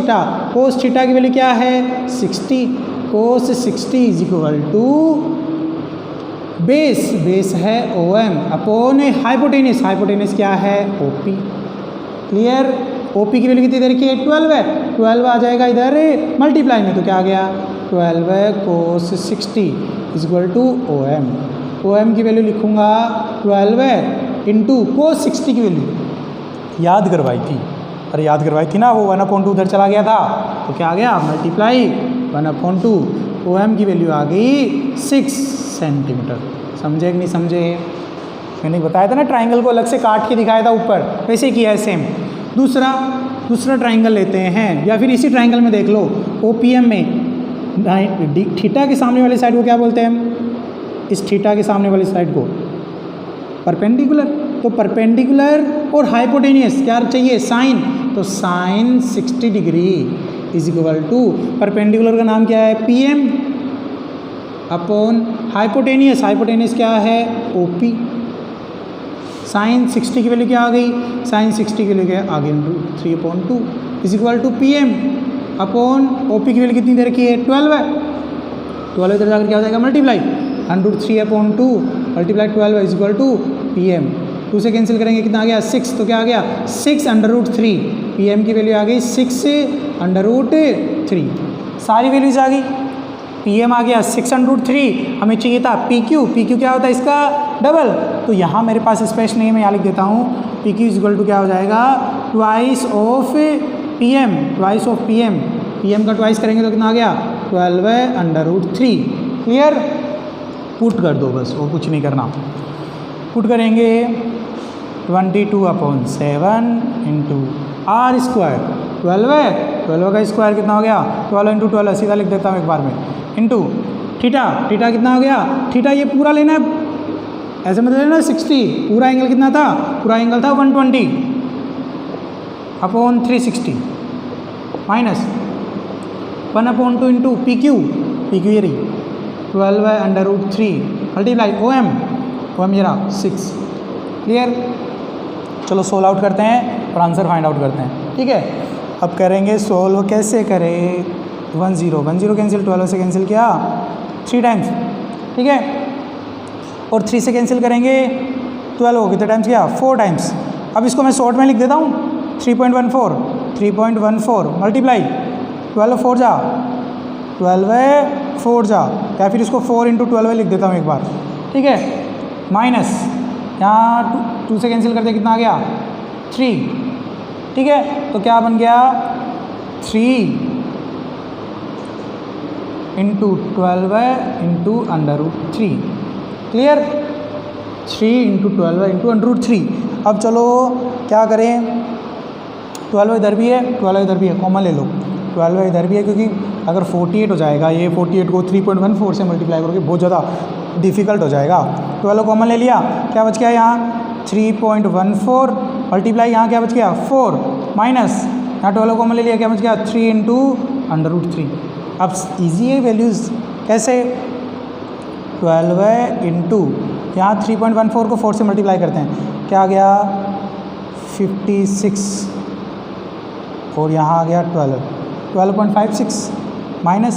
थीटा की वैल्यू क्या है? 60। Cos 60 is equal to base है ओ एम अपॉन हाइपोटेनियस क्या है? O P. Clear? O P की वैल्यू कितनी दे रखी है? 12 है। 12 आ जाएगा इधर मल्टीप्लाई में, तो क्या आ गया? 12 cos 60 is equal to O M. O M की वैल्यू लिखूंगा 12 इंटू कोस 60 की वैल्यू याद करवाई थी ना, वो 1/2 उधर चला गया था, तो क्या आ गया? मल्टीप्लाई 1/2। ओ एम की वैल्यू आ गई 6 सेंटीमीटर। समझे कि नहीं समझे? मैंने बताया था ना, ट्राइंगल को अलग से काट के दिखाया था ऊपर, वैसे ही किया है सेम। दूसरा ट्राइंगल लेते हैं, या फिर इसी ट्राइंगल में देख लो, ओ पी एम में थीटा के सामने वाली साइड को क्या बोलते हैं हम? इस थीटा के सामने वाली साइड को परपेंडिकुलर। तो परपेंडिकुलर और हाइपोटेनियस क्या चाहिए? साइन। तो sine 60 degree is equal to perpendicular का नाम क्या है? पी एम अपॉन हाइपोटेनियस क्या है? O P. साइन 60 की वैल्यू क्या आ गई? साइन 60 की वैल्यू क्या आ गई? 3/2 is equal to P M upon O P की वैल्यू कितनी दे रखी है? 12 है। 12 इधर जाकर क्या हो जाएगा? Multiply 3/2 multiply 12 is equal to P M. 2 से कैंसिल करेंगे, कितना आ गया? 6। तो क्या आ गया? 6/3। पी एम की वैल्यू आ गई 6/3। सारी वैल्यूज आ गई। पी एम आ गया 6/3। हमें चाहिए था पी क्यू क्या होता है? इसका डबल। तो यहाँ मेरे पास स्पेस नहीं है, मैं यहाँ लिख देता हूँ। P Q is equal to क्या हो जाएगा? Twice of P M. P M का ट्वाइस करेंगे तो कितना आ गया? 12/3। क्लियर? पुट कर दो बस, और कुछ नहीं करना। पुट करेंगे 22/7 इंटू आर स्क्वायर। 12 का स्क्वायर कितना हो गया? 12 इंटू 12 सीधा लिख देता हूँ एक बार में, इंटू थीटा कितना हो गया? थीटा ये पूरा लेना है, ऐसे मतलब लेना 60। पूरा एंगल कितना था? पूरा एंगल था 120 upon 360 minus 1/2 into P Q ये रही 12/3 मल्टीप्लाई ओ एम ये रहा 6। क्लियर? चलो सोल्व आउट करते हैं और आंसर फाइंड आउट करते हैं, ठीक है। अब करेंगे सोल्व। कैसे करें? 1 0 कैंसिल, 12 से कैंसिल किया 3 टाइम्स, ठीक है। और 3 से कैंसिल करेंगे 12 को कितने टाइम्स किया? 4 टाइम्स। अब इसको मैं शॉर्ट में लिख देता हूँ, 3.14 मल्टीप्लाई 12 4 जा 12 4 जा, या फिर इसको 4 × 12 लिख देता हूँ एक बार, ठीक है। माइनस यहाँ 2 से कैंसिल करते कितना आ गया 3, ठीक है। तो क्या बन गया 3 × 12 × √3, क्लियर। 3 × 12 × √3। अब चलो क्या करें, 12 इधर भी है, 12 इधर भी है, कॉमन ले लो। 12 इधर भी है क्योंकि अगर 48 हो जाएगा, ये 48 को 3.14 से मल्टीप्लाई करोगे बहुत ज़्यादा डिफ़िकल्ट हो जाएगा। 12 कॉमन ले लिया, क्या बच गया यहाँ 3.14 मल्टीप्लाई, यहाँ क्या बच गया 4 माइनस यहाँ 12 कॉमन ले लिया, क्या बच गया 3 × √3। अब ईजी है वैल्यूज़, कैसे 12 इंटू यहाँ 3.14 को 4 से मल्टीप्लाई करते हैं, क्या आ गया 56 और यहाँ आ गया 12.56 माइनस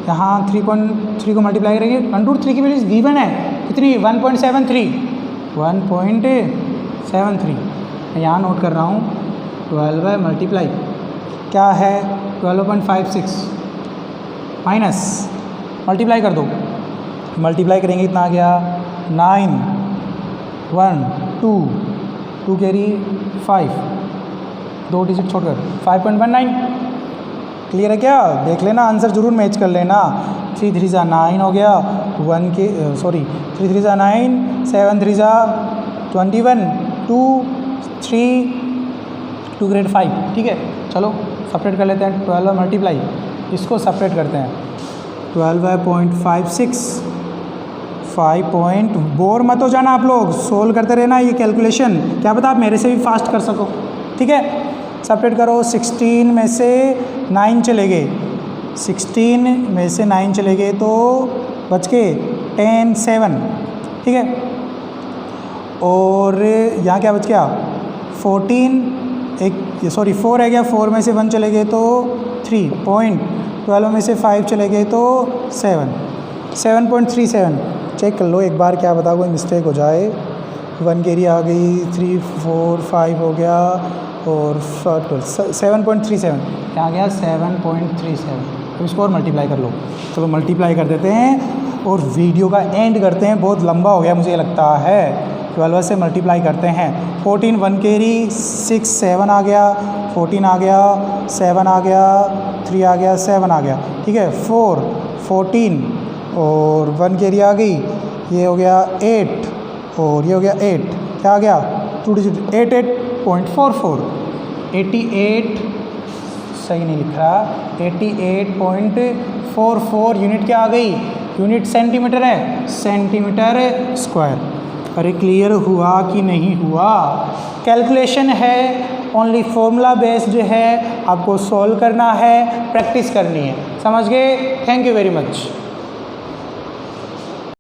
यहाँ 3.3 को मल्टीप्लाई करेंगे, √3 की वैल्यू गिवन है कितनी 1.73 यहाँ नोट कर रहा हूँ 12 मल्टीप्लाई क्या है 12.56 माइनस मल्टीप्लाई कर दो, मल्टीप्लाई करेंगे इतना आ गया 9 1 2 कैरी 5 2 डिजिट छोड़कर 5.19, क्लियर है क्या। देख लेना आंसर जरूर मैच कर लेना। 3 3 ज़ा 9 हो गया, 3 3 ज़ा 9, 7 3 ज़ा 21, 2 3 2 ग्रेड 5, ठीक है। चलो सेपरेट कर लेते हैं 12 मल्टीप्लाई, इसको सेपरेट करते हैं 12.56 5 बोर मत हो जाना आप लोग, सोल्व करते रहना ये कैलकुलेशन, क्या पता आप मेरे से भी फास्ट कर सको, ठीक है। सेपरेट करो, 16 में से 9 चले गए, 16 में से 9 चले गए तो बच के 10 7, ठीक है। और यहाँ क्या बच गया 4 है गया, 4 में से 1 चले गए तो 3 पॉइंट, 12 में से 5 चले गए तो 7.37। चेक कर लो एक बार, क्या बता कोई मिस्टेक हो जाए। 1 कैरी आ गई, 3 4 5 हो गया और 7.37 क्या आ गया 7.37। अब इसको और मल्टीप्लाई कर लो, चलो मल्टीप्लाई कर देते हैं और वीडियो का एंड करते हैं, बहुत लंबा हो गया मुझे लगता है। 12 से मल्टीप्लाई करते हैं, 14 1 कैरी 6 7 आ गया, 14 आ गया, 7 आ गया, 3 आ गया, 7 आ गया, ठीक है। 4 14 और 1 कैरी आ गई, ये हो गया 8 और ये हो गया 8, क्या आ गया 2 डिजिट 88.44 88 सही नहीं लिख रहा, 88.44 यूनिट क्या आ गई, यूनिट सेंटीमीटर है, सेंटीमीटर स्क्वायर। अरे क्लियर हुआ कि नहीं हुआ। कैलकुलेशन है, ओनली फॉर्मूला बेस्ड है, आपको सॉल्व करना है, प्रैक्टिस करनी है, समझ गए। Thank you very much.